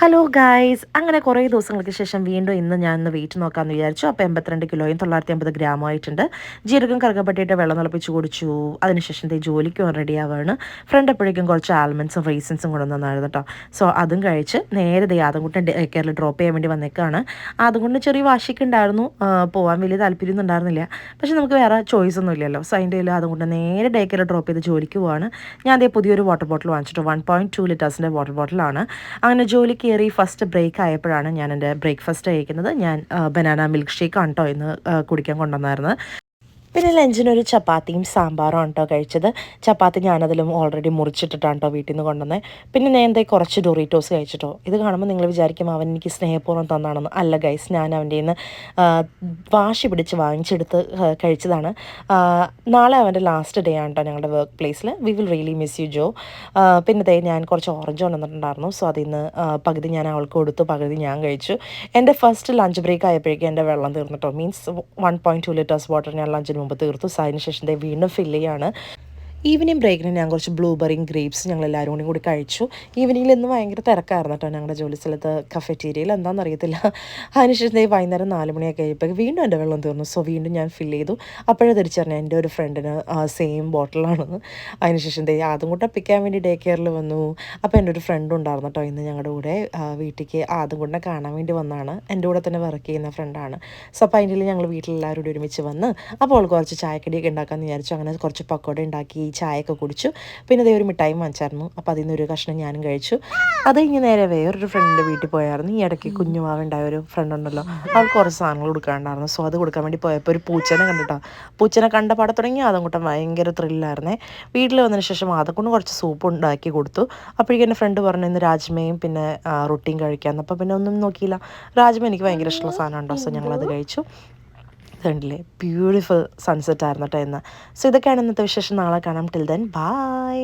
Hello guys, അങ്ങനെ കുറേ ദിവസങ്ങൾക്ക് ശേഷം വീണ്ടും ഇന്ന് വെയിറ്റ് നോക്കാമെന്ന് വിചാരിച്ചു. അപ്പോൾ 82 കിലോയും 950 ഗ്രാമും ആയിട്ടുണ്ട്. ജീരകം കറുകപ്പട്ടിയിട്ട് വെള്ളം തിളപ്പിച്ച് കുടിച്ചു. അതിനുശേഷം ജോലിക്കും റെഡി ആവുകയാണ്. ഫ്രണ്ട് എപ്പോഴേക്കും കുറച്ച് ആൽമണ്ട്സും റൈസിൻസും കൊണ്ടുവന്നായിരുന്നു കേട്ടോ. സോ അതും കഴിച്ച് നേരെ ആദംകുട്ടൻ ഡേ കെയറിൽ ഡ്രോപ്പ് ചെയ്യാൻ വേണ്ടി വന്നേക്കാണ്. അതുകൊണ്ട് ചെറിയ വാശിക്ക് ഉണ്ടായിരുന്നു, പോകാൻ വലിയ താല്പര്യമൊന്നും ഉണ്ടായിരുന്നില്ല. പക്ഷേ നമുക്ക് വേറെ ചോയ്സ് ഒന്നും ഇല്ലല്ലോ. സോ അതിൻ്റെ കയ്യിൽ അതുകൊണ്ട് നേരെ ഡേ കെയറിൽ ഡ്രോപ്പ് ചെയ്ത് ജോലിക്ക് പോവാണ്. ഞാൻ പുതിയൊരു വാട്ടർ ബോട്ടിൽ വാങ്ങിച്ചിട്ട് 1.2 ലിറ്റേഴ്സിൻ്റെ വാട്ടർ ബോട്ടിലാണ്. അങ്ങനെ ജോലി കയറി ഫസ്റ്റ് ബ്രേക്ക് ആയപ്പോഴാണ് ഞാൻ എൻ്റെ ബ്രേക്ക്ഫാസ്റ്റ് കഴിക്കുന്നത്. ഞാൻ ബനാന മിൽക്ക് ഷേക്കാണ് കേട്ടോ ഇന്ന് കുടിക്കാൻ കൊണ്ടുവന്നായിരുന്നത്. പിന്നെ ലഞ്ചിനൊരു ചപ്പാത്തിയും സാമ്പാറും കേട്ടോ കഴിച്ചത്. ചപ്പാത്തി ഞാനതിലും ഓൾറെഡി മുറിച്ചിട്ടിട്ടാണ് കേട്ടോ വീട്ടിൽ നിന്ന് കൊണ്ടുവന്നത്. പിന്നെ നേരത്തെ കുറച്ച് ഡൊറീറ്റോസ് കഴിച്ചിട്ടോ. ഇത് കാണുമ്പോൾ നിങ്ങൾ വിചാരിക്കും അവൻ എനിക്ക് സ്നേഹപൂർവ്വം തന്നാണെന്ന്. അല്ല ഗൈസ്, ഞാൻ അവൻ്റെ നിന്ന് വാശി പിടിച്ച് വാങ്ങിച്ചെടുത്ത് കഴിച്ചതാണ്. നാളെ അവൻ്റെ ലാസ്റ്റ് ഡേ ആണ് കേട്ടോ ഞങ്ങളുടെ വർക്ക് പ്ലേസിൽ. We will really miss you Jo. പിന്നെ ഞാൻ കുറച്ച് ഓറഞ്ച് കൊണ്ടുവന്നിട്ടുണ്ടായിരുന്നു. സോ അതിൽ നിന്ന് പകുതി ഞാൻ അവൾക്ക് കൊടുത്തു, പകുതി ഞാൻ കഴിച്ചു. എൻ്റെ ഫസ്റ്റ് ലഞ്ച് ബ്രേക്ക് ആയപ്പോഴേക്കും എൻ്റെ വെള്ളം തീർന്നിട്ടോ. മീൻസ് 1.2 ലിറ്റേഴ്സ് വാട്ടർ ഞാൻ ലഞ്ചിന് മുമ്പ് തീർത്തു. അതിന് ശേഷം വീണ്ടും ഫില്ല് ചെയ്യാണ്. ഈവനിങ് ബ്രേക്കിന് ഞാൻ കുറച്ച് ബ്ലൂബെറിയും ഗ്രേപ്സ് ഞങ്ങളെല്ലാവരും കൂടി കഴിച്ചു. ഈവനിങ്ങിൽ ഇന്ന് ഭയങ്കര തിരക്കായിരുന്നു കേട്ടോ ഞങ്ങളുടെ ജോലി സ്ഥലത്ത് കഫറ്റീരിയയിൽ. എന്താണെന്ന് അറിയത്തില്ല. അതിനുശേഷം വൈകുന്നേരം 4 മണിയൊക്കെ കഴിയുമ്പോൾ വീണ്ടും എൻ്റെ വെള്ളം തീർന്നു. സോ വീണ്ടും ഞാൻ ഫില്ല് ചെയ്തു. അപ്പോഴേ തിരിച്ചറിഞ്ഞു എൻ്റെ ഒരു ഫ്രണ്ടിന് സെയിം ബോട്ടിലാണെന്ന്. അതിനുശേഷം അതും കൂടെ പിക്കാൻ വേണ്ടി ഡേ കെയറിൽ വന്നു. അപ്പോൾ എൻ്റെ ഒരു ഫ്രണ്ടും ഉണ്ടായിരുന്നു കേട്ടോ ഇന്ന് ഞങ്ങളുടെ കൂടെ വീട്ടിലേക്ക്. അതും കൂടെ കാണാൻ വേണ്ടി വന്നതാണ്. എൻ്റെ കൂടെ തന്നെ വർക്ക് ചെയ്യുന്ന ഫ്രണ്ടാണ്. സോ അപ്പോൾ അതിൻ്റെ ഞങ്ങൾ വീട്ടിലെല്ലാവരും കൂടി ഒരുമിച്ച് വന്ന് അപ്പോൾ കുറച്ച് ചായക്കടിയൊക്കെ ഉണ്ടാക്കാമെന്ന് വിചാരിച്ചു. അങ്ങനെ കുറച്ച് പക്കോട ഉണ്ടാക്കി ചായയൊക്കെ കുടിച്ചു. പിന്നെ ഒരു മിഠായി വാങ്ങിച്ചായിരുന്നു. അപ്പോൾ അതിൽ നിന്നൊരു കഷ്ണം ഞാനും കഴിച്ചു. അത് കഴിഞ്ഞ് നേരെ വേറൊരു ഫ്രണ്ടിൻ്റെ വീട്ടിൽ പോയായിരുന്നു. ഈ ഇടയ്ക്ക് കുഞ്ഞുമാവുണ്ടായ ഒരു ഫ്രണ്ട് ഉണ്ടല്ലോ, അവൾക്ക് കുറച്ച് സാധനങ്ങൾ കൊടുക്കാനുണ്ടായിരുന്നു. സോ അത് കൊടുക്കാൻ വേണ്ടി പോയപ്പോൾ ഒരു പൂച്ചനെ കണ്ടിട്ടോ. പൂച്ചനെ കണ്ട പാടെ തുടങ്ങി അതുകൊണ്ട് ഭയങ്കര ത്രില്ലായിരുന്നേ. വീട്ടിൽ വന്നതിന് ശേഷം അതുകൊണ്ട് കുറച്ച് സൂപ്പ് ഉണ്ടാക്കി കൊടുത്തു. അപ്പോഴേക്കും എൻ്റെ ഫ്രണ്ട് പറഞ്ഞു ഇന്ന് രാജ്മയും പിന്നെ റൊട്ടിയും കഴിക്കാമെന്ന്. അപ്പോൾ പിന്നെ ഒന്നും നോക്കിയില്ല. രാജ്മ എനിക്ക് ഭയങ്കര ഇഷ്ടമുള്ള സാധനം ഉണ്ടോ. സോ ഞങ്ങളത് കഴിച്ചു. കണ്ടില്ലേ, ബ്യൂട്ടിഫുൾ സൺസെറ്റ് ആയിരുന്നു കേട്ടോ ഇന്ന്. സോ ഇതൊക്കെയാണ് ഇന്നത്തെ വിശേഷം. നാളെ കാണാം. Till then bye.